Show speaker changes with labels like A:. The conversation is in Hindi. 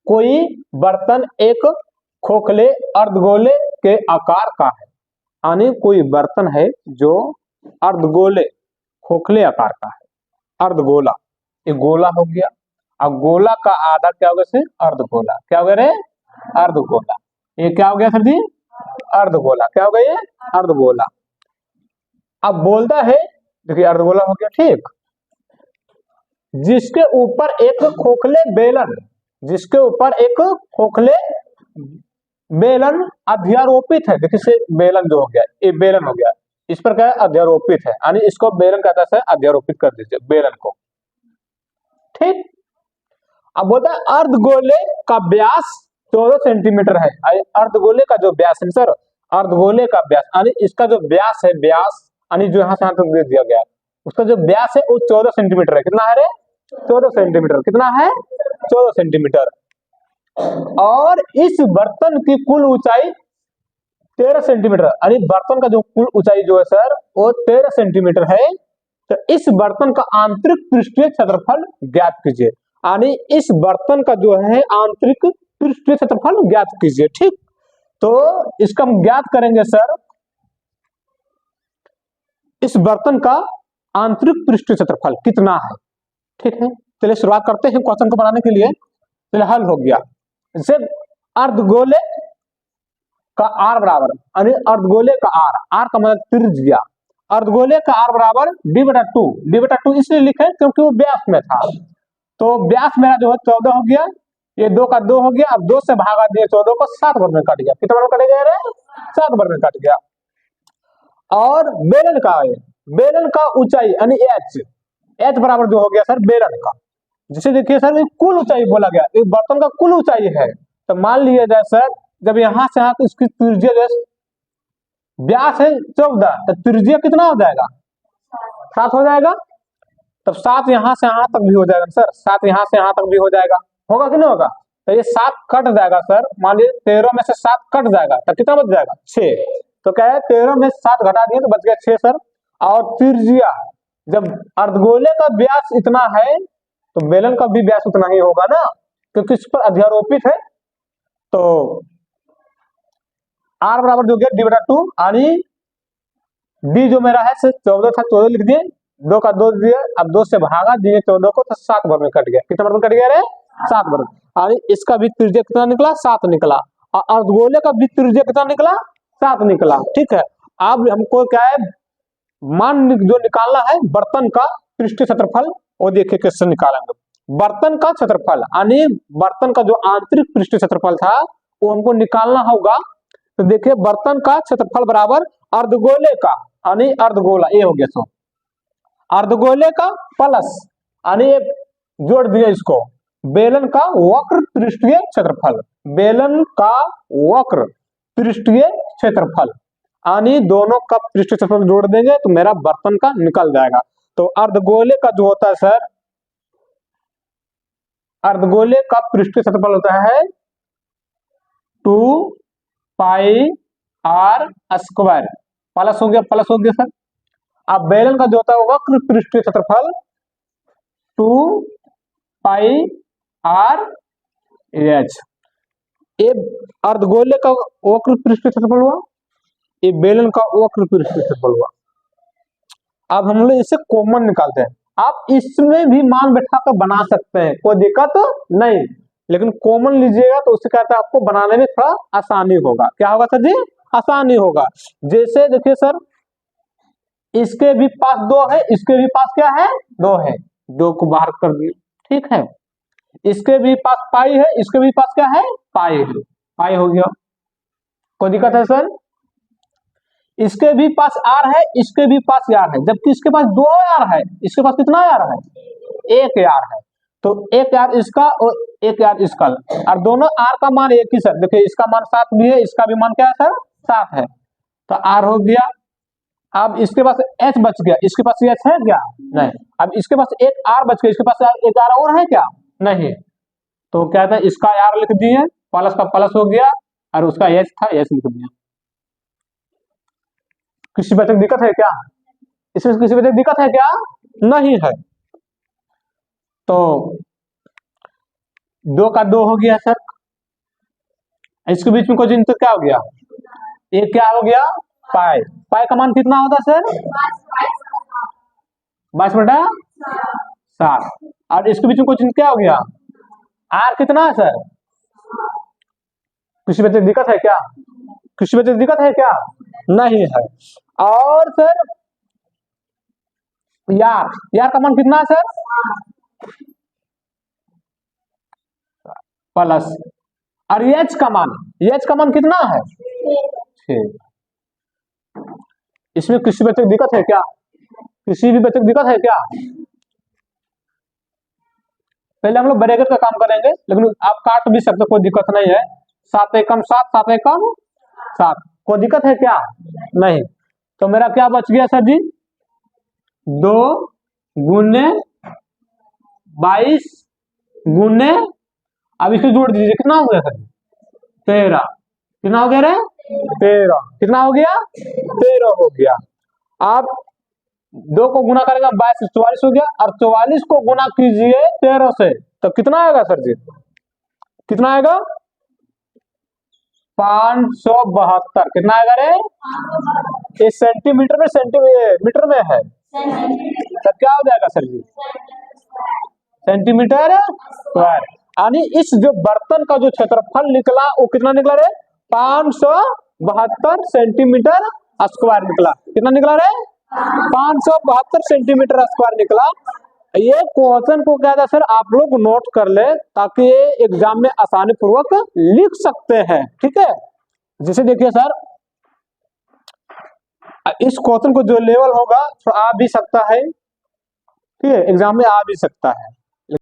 A: कोई बर्तन एक खोखले अर्धगोले के आकार का है। यानी कोई बर्तन है जो अर्धगोले खोखले आकार का है, अर्धगोला, ये गोला हो गया। अब गोला का आधा क्या हो गया, अर्धगोला। क्या हो गया रे, अर्धगोला। ये क्या हो गया सर जी, अर्धगोला। क्या हो गया ये, अर्धगोला। अब बोलता है, देखिए अर्धगोला हो गया, ठीक, जिसके ऊपर एक खोखले बेलन, जिसके ऊपर एक खोखले बेलन अध्यारोपित है। देखिए बेलन जो हो गया, ये बेलन हो गया, इस पर क्या है, अध्यारोपित है, यानी इसको बेलन कहता है, अध्यारोपित कर दीजिए बेलन को, ठीक। अब बोलता है अर्धगोले का व्यास 14 सेंटीमीटर है। अर्धगोले का जो व्यास है सर, अर्धगोले का व्यास यानी इसका जो व्यास है, व्यास यानी जो यहाँ से यहाँ तक दे दिया गया, उसका जो व्यास है वो 14 सेंटीमीटर है। कितना है रे, 14 सेंटीमीटर। कितना है, 14 सेंटीमीटर। और इस बर्तन की कुल ऊंचाई 13 सेंटीमीटर, यानी बर्तन का जो कुल ऊंचाई जो है सर वो 13 सेंटीमीटर है। तो इस बर्तन का आंतरिक पृष्ठीय क्षेत्रफल ज्ञात कीजिए, यानी इस बर्तन का जो है आंतरिक पृष्ठीय क्षेत्रफल ज्ञात कीजिए, ठीक। तो इसका हम ज्ञात करेंगे सर, इस बर्तन का आंतरिक पृष्ठीय क्षेत्रफल कितना है, ठीक है। चलिए शुरुआत करते हैं क्वेश्चन को बनाने के लिए। चलिए हल हो गया। जैसे अर्धगोले का आर बराबर, यानी अर्धगोले का आर का मतलब त्रिज्या, अर्धगोले का आर बराबर d/2। d/2 इसलिए लिखे क्योंकि वो व्यास में था। तो व्यास मेरा जो है 14 हो गया, ये 2 का 2 हो गया। अब 2 से भागा दिए 14 को, 7 वर्ग में कट गया। कितना वर्ग में कट गया, 7 वर्ग में कट गया। और बेलन का है, बेलन का ऊंचाई यानी एच बराबर जो हो गया सर बेलन का, जिसे देखिए सर कुल ऊंचाई बोला गया, एक बर्तन का कुल ऊंचाई है। तो मान लिया जाए सर, जब यहां से यहां इसकी त्रिज्या व्यास है 14, तो त्रिज्या कितना हो जाएगा, 7 हो जाएगा। तब 7 यहां से यहां तक भी हो जाएगा सर, 7 यहां से यहां तक भी हो जाएगा, होगा कि नहीं होगा। तो ये 7 कट जाएगा सर, मान लीजिए 13 में से 7 कट जाएगा, तो कितना बच जाएगा, 6। तो क्या है, 13 में 7 घटा दिए तो बच गया 6 सर। और त्रिज्या, जब अर्धगोले का व्यास इतना है तो बेलन का भी व्यास उतना ही होगा ना, क्योंकि इस पर अध्यारोपित है। तो आर बराबर जो गया d/2, यानी डी जो मेरा है 14 था, 14 लिख दिए, 2 का 2 दिए, अब 2 से भागा दिए 14 को, तो 7 वर्ग में कट गया। कितना वर्ग में कट गया रे, 7 वर्ग। यानी इसका भी त्रिज्या कितना निकला, 7 निकला। और अर्धगोले का भी त्रिज्या कितना निकला, 7 निकला, ठीक है। अब हमको क्या है, मान जो निकालना है बर्तन का पृष्ठीय क्षेत्रफल, वो देखिए कैसे निकालेंगे। बर्तन का क्षेत्रफल यानी बर्तन का जो आंतरिक पृष्ठीय क्षेत्रफल था वो हमको निकालना होगा। तो देखिए बर्तन का क्षेत्रफल बराबर अर्धगोले का, यानी अर्धगोला ये हो गया, सो अर्धगोले का प्लस, यानी जोड़ दिए इसको, बेलन का वक्र पृष्ठीय क्षेत्रफल, बेलन का वक्र पृष्ठीय क्षेत्रफल, यानी दोनों का पृष्ठीय क्षेत्रफल जोड़ देंगे तो मेरा बर्तन का निकल जाएगा। तो अर्धगोले का जो होता है सर, अर्धगोले का पृष्ठीय क्षेत्रफल होता है 2πr², प्लस हो गया, प्लस हो गया सर। अब बेलन का जो होता है वक्र पृष्ठीय क्षेत्रफल 2πrh, ये अर्धगोले का वक्र पृष्ठीय क्षेत्रफल हुआ, ये बेलन का वक्र पृष्ठीय क्षेत्रफल हुआ। अब हम लोग इसे कॉमन निकालते हैं। आप इसमें भी मान बैठा कर बना सकते हैं, कोई दिक्कत नहीं, लेकिन कॉमन लीजिएगा तो उससे कहता है आपको बनाने में थोड़ा आसानी होगा। क्या होगा सर जी, आसानी होगा। जैसे देखिए सर, इसके भी पास 2 है, इसके भी पास क्या है, 2 है, 2 को बाहर कर दिए, ठीक है। इसके भी पास पाई है, इसके भी पास क्या है, पाई है, पाई हो गया, कोई दिक्कत है सर। इसके भी पास आर है, इसके भी पास आर है, जबकि इसके पास 2 आर है, इसके पास कितना आर है, 1 आर है। तो 1 आर इसका और 1 आर इसका, और दोनों आर का मान एक ही सर। देखिए इसका मान 7 भी है, इसका भी मान क्या है सर, 7 है, तो आर हो गया। अब इसके पास एच बच गया, इसके पास एच है क्या, नहीं। अब इसके पास 1 आर बच गया, इसके पास 1 आर और है क्या, नहीं। तो क्या था, इसका आर लिख दिए, प्लस का प्लस हो गया, और उसका एच था, एच लिख दिया। किसी बच्चे को दिक्कत है क्या, इसमें किसी बच्चे को दिक्कत है क्या, नहीं है। तो 2 का 2 हो गया सर। इसके बीच में कोई तो क्या हो गया, ये क्या हो गया, पाई। पाई का मान कितना होता है सर, 22/7। और इसके बीच में कोई क्या हो गया, आर कितना है सर। किसी बच्चे को दिक्कत है क्या, किसी बच्चे को दिक्कत है क्या, नहीं है। और सर यार, यार का मान कितना है सर, प्लस। और एच का मान, एच का मान कितना है, 6। इसमें किसी बच्चे को दिक्कत है क्या, किसी भी बच्चे को दिक्कत है क्या। पहले हम लोग ब्रैकेट का काम करेंगे, लेकिन आप काट भी सकते, कोई दिक्कत नहीं है। 7 एकम 7, 7 एकम 7, कोई दिक्कत है क्या, नहीं। तो मेरा क्या बच गया सर जी, 2 गुने 22 गुने, अब इसको जोड़ दीजिए, कितना हो गया सर, 13। कितना हो गया रे, 13। कितना हो गया, 13 हो गया। आप 2 को गुना करेगा 22 से 44 हो गया, और 44 को गुना कीजिए 13 से, तो कितना आएगा सर जी, कितना आएगा, 572। कितना आएगा रे, ये सेंटीमीटर में, सेंटीमीटर में है, तो क्या हो जाएगा सर जी, सेंटीमीटर स्क्वायर। यानी इस जो बर्तन का जो क्षेत्रफल निकला वो कितना निकला रे, 572 सेंटीमीटर स्क्वायर निकला। कितना निकला रे, 572 सेंटीमीटर स्क्वायर निकला। ये क्वेश्चन को क्या था सर, आप लोग नोट कर ले, ताकि एग्जाम में आसानी पूर्वक लिख सकते हैं, ठीक है। जैसे देखिए सर, इस क्वेश्चन को जो लेवल होगा तो आ भी सकता है, ठीक है, एग्जाम में आ भी सकता है।